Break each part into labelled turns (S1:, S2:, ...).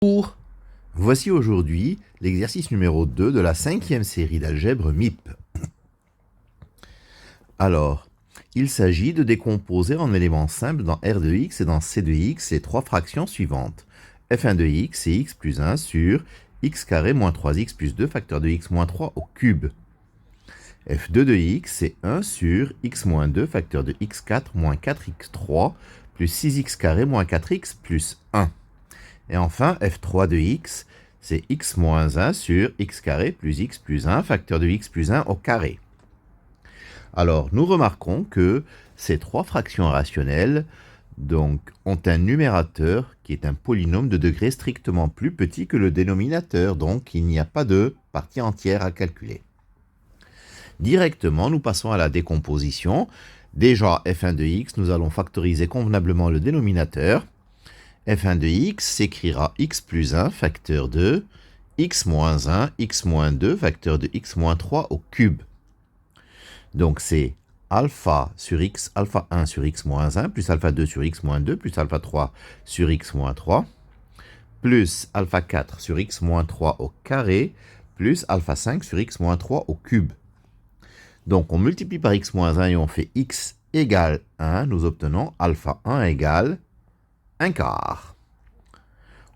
S1: Bonjour. Voici aujourd'hui l'exercice numéro 2 de la cinquième série d'algèbre MIP. Alors, il s'agit de décomposer en éléments simples dans R de x et dans C de x les trois fractions suivantes. f1 de x, c'est x plus 1 sur x carré moins 3x plus 2 facteur de x moins 3 au cube. f2 de x, c'est 1 sur x moins 2 facteur de x4 moins 4x3 plus 6x carré moins 4x plus 1. Et enfin, f3 de x, c'est x moins 1 sur x carré plus x plus 1, facteur de x plus 1 au carré. Alors, nous remarquons que ces trois fractions rationnelles ont un numérateur qui est un polynôme de degré strictement plus petit que le dénominateur, donc il n'y a pas de partie entière à calculer. Directement, nous passons à la décomposition. Déjà, f1 de x, nous allons factoriser convenablement le dénominateur. f1 de x s'écrira x plus 1 facteur de x moins 1, x moins 2 facteur de x moins 3 au cube. Donc c'est alpha sur x, alpha 1 sur x moins 1, plus alpha 2 sur x moins 2, plus alpha 3 sur x moins 3, plus alpha 4 sur x moins 3 au carré, plus alpha 5 sur x moins 3 au cube. Donc on multiplie par x moins 1 et on fait x égale 1, nous obtenons alpha 1 égale 1 quart.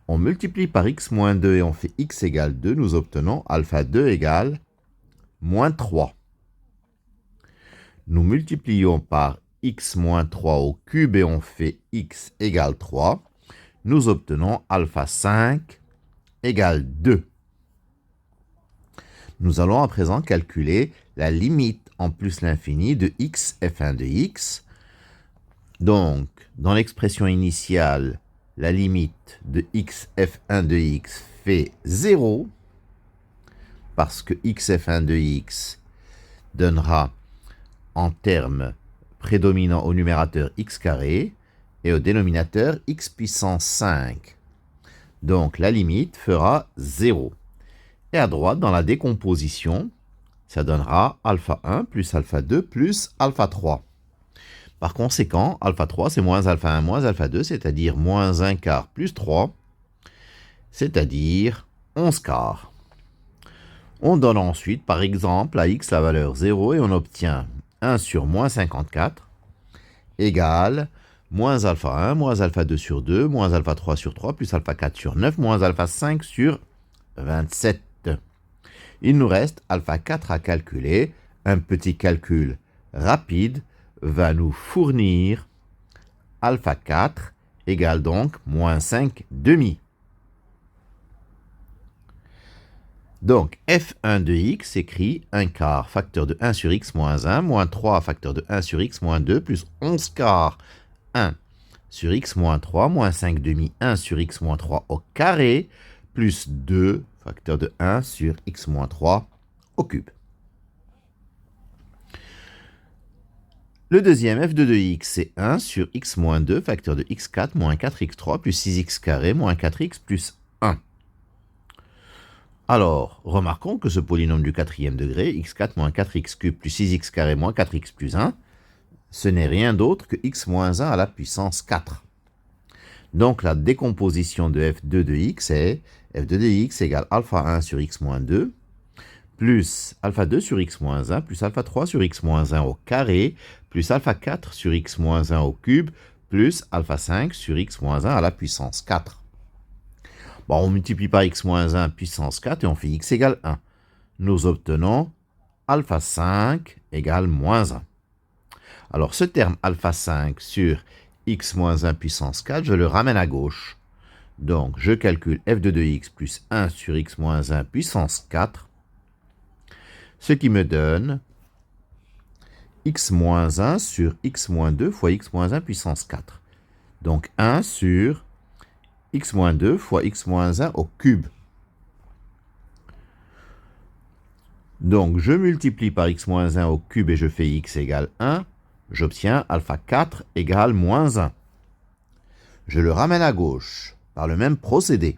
S1: On multiplie par x moins 2 et on fait x égale 2, nous obtenons alpha 2 égale moins 3. Nous multiplions par x moins 3 au cube et on fait x égale 3. Nous obtenons alpha 5 égale 2. Nous allons à présent calculer la limite en plus l'infini de x f1 de x. Donc, dans l'expression initiale, la limite de x f1 de x fait 0, parce que x f1 de x donnera en termes prédominants au numérateur x carré et au dénominateur x puissance 5. Donc la limite fera 0. Et à droite, dans la décomposition, ça donnera alpha 1 plus alpha 2 plus alpha 3. Par conséquent, alpha 3, c'est moins alpha 1 moins alpha 2, c'est-à-dire moins 1 quart plus 3, c'est-à-dire 11 quarts. On donne ensuite, par exemple, à x la valeur 0 et on obtient 1 sur moins 54 égale moins alpha 1, moins alpha 2 sur 2, moins alpha 3 sur 3, plus alpha 4 sur 9, moins alpha 5 sur 27. Il nous reste alpha 4 à calculer. Un petit calcul rapide va nous fournir alpha 4 égale donc moins 5 demi. Donc f1 de x écrit 1 quart facteur de 1 sur x moins 1, moins 3 facteur de 1 sur x moins 2, plus 11 quarts 1 sur x moins 3, moins 5 demi 1 sur x moins 3 au carré, plus 2 facteur de 1 sur x moins 3 au cube. Le deuxième f2 de x, c'est 1 sur x moins 2 facteur de x4 moins 4x3 plus 6x carré moins 4x plus 1. Alors, remarquons que ce polynôme du quatrième degré, x4 moins 4x cube plus 6x carré moins 4x plus 1, ce n'est rien d'autre que x moins 1 à la puissance 4. Donc la décomposition de f2 de x est f2 de x égale alpha 1 sur x moins 2, plus alpha 2 sur x moins 1, plus alpha 3 sur x moins 1 au carré, plus alpha 4 sur x moins 1 au cube, plus alpha 5 sur x moins 1 à la puissance 4. Bon, on multiplie par x moins 1 puissance 4 et on fait x égale 1. Nous obtenons alpha 5 égale moins 1. Alors ce terme alpha 5 sur x moins 1 puissance 4, je le ramène à gauche. Donc je calcule f2 de x plus 1 sur x moins 1 puissance 4, ce qui me donne x moins 1 sur x moins 2 fois x moins 1 puissance 4. Donc 1 sur x moins 2 fois x moins 1 au cube. Donc je multiplie par x moins 1 au cube et je fais x égale 1. J'obtiens alpha 4 égale moins 1. Je le ramène à gauche par le même procédé.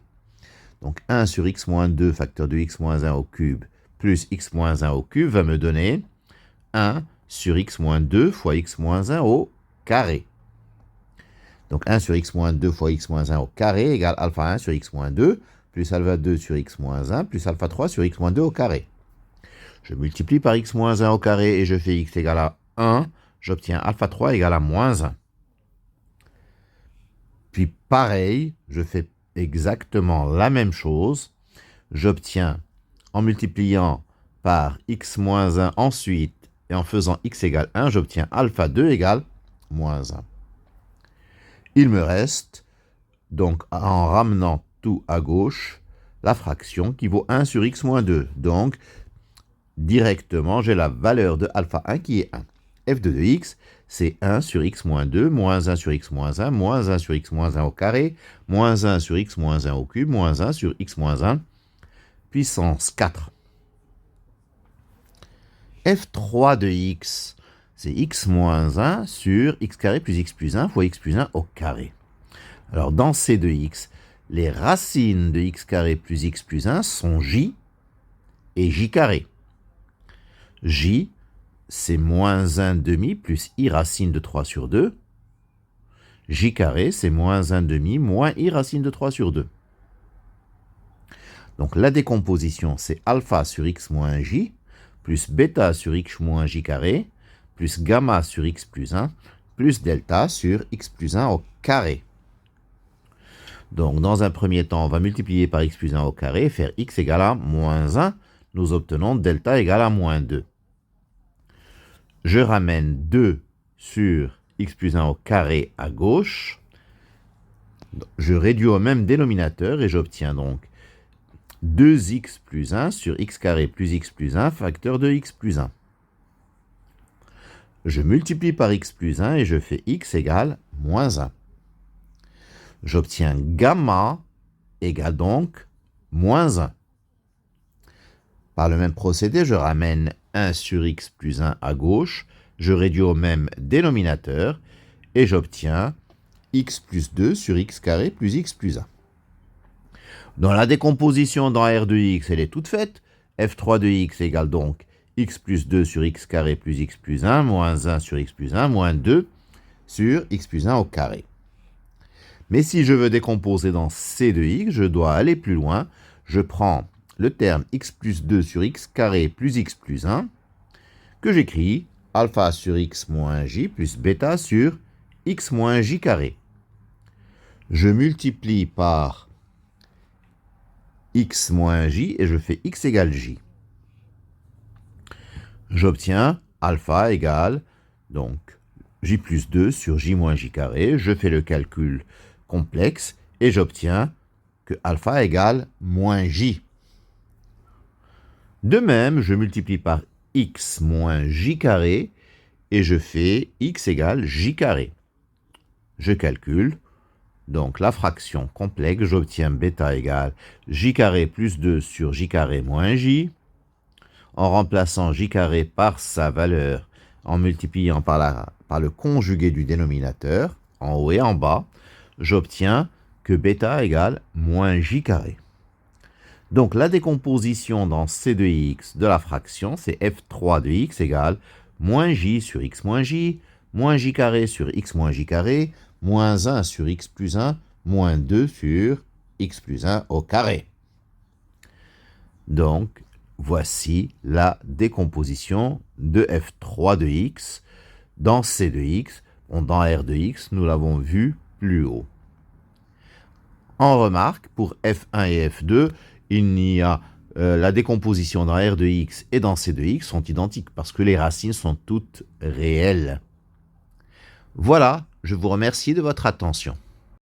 S1: Donc 1 sur x moins 2 facteur de x moins 1 au cube plus x moins 1 au cube va me donner 1 sur x moins 2 fois x moins 1 au carré. Donc 1 sur x moins 2 fois x moins 1 au carré égale alpha 1 sur x moins 2 plus alpha 2 sur x moins 1 plus alpha 3 sur x moins 2 au carré. Je multiplie par x moins 1 au carré et je fais x égale à 1. J'obtiens alpha 3 égale à moins 1. Puis pareil, je fais exactement la même chose. J'obtiens, en multipliant par x moins 1 ensuite, et en faisant x égale 1, j'obtiens alpha 2 égale moins 1. Il me reste, donc en ramenant tout à gauche, la fraction qui vaut 1 sur x moins 2. Donc, directement, j'ai la valeur de alpha 1 qui est 1. f de x, c'est 1 sur x moins 2, moins 1 sur x moins 1, moins 1 sur x moins 1 au carré, moins 1 sur x moins 1 au cube, moins 1 sur x moins 1, puissance 4. f3 de x, c'est x moins 1 sur x carré plus x plus 1 fois x plus 1 au carré. Alors, dans c de x, les racines de x carré plus x plus 1 sont j et j carré. J, c'est moins 1 demi plus i racine de 3 sur 2. J carré, c'est moins 1 demi moins i racine de 3 sur 2. Donc la décomposition, c'est alpha sur x moins j, plus bêta sur x moins j carré, plus gamma sur x plus 1, plus delta sur x plus 1 au carré. Donc dans un premier temps, on va multiplier par x plus 1 au carré, faire x égale à moins 1. Nous obtenons delta égale à moins 2. Je ramène 2 sur x plus 1 au carré à gauche. Je réduis au même dénominateur et j'obtiens donc 2x plus 1 sur x carré plus x plus 1 facteur de x plus 1. Je multiplie par x plus 1 et je fais x égale moins 1. J'obtiens gamma égale donc moins 1. Par le même procédé, je ramène 1 sur x plus 1 à gauche, je réduis au même dénominateur et j'obtiens x plus 2 sur x carré plus x plus 1. Dans la décomposition dans R de x, elle est toute faite. f3 de x égale donc x plus 2 sur x carré plus x plus 1, moins 1 sur x plus 1, moins 2 sur x plus 1 au carré. Mais si je veux décomposer dans C de x, je dois aller plus loin. Je prends le terme x plus 2 sur x carré plus x plus 1, que j'écris alpha sur x moins j plus bêta sur x moins j carré. Je multiplie par x moins j et je fais x égale j. J'obtiens alpha égale donc j plus 2 sur j moins j carré. Je fais le calcul complexe et j'obtiens que alpha égale moins j. De même, je multiplie par x moins j carré et je fais x égale j carré. Je calcule donc la fraction complexe, j'obtiens bêta égale j carré plus 2 sur j carré moins j. En remplaçant j carré par sa valeur, en multipliant par le conjugué du dénominateur, en haut et en bas, j'obtiens que bêta égale moins j carré. Donc la décomposition dans C de x de la fraction, c'est f3 de x égale moins j sur x moins j carré sur x moins j carré, moins 1 sur x plus 1, moins 2 sur x plus 1 au carré. Donc, voici la décomposition de f3 de x dans C de x. Dans R de x, nous l'avons vu plus haut. En remarque, pour f1 et f2, il y a la décomposition dans R de x et dans C de x sont identiques parce que les racines sont toutes réelles. Voilà, je vous remercie de votre attention.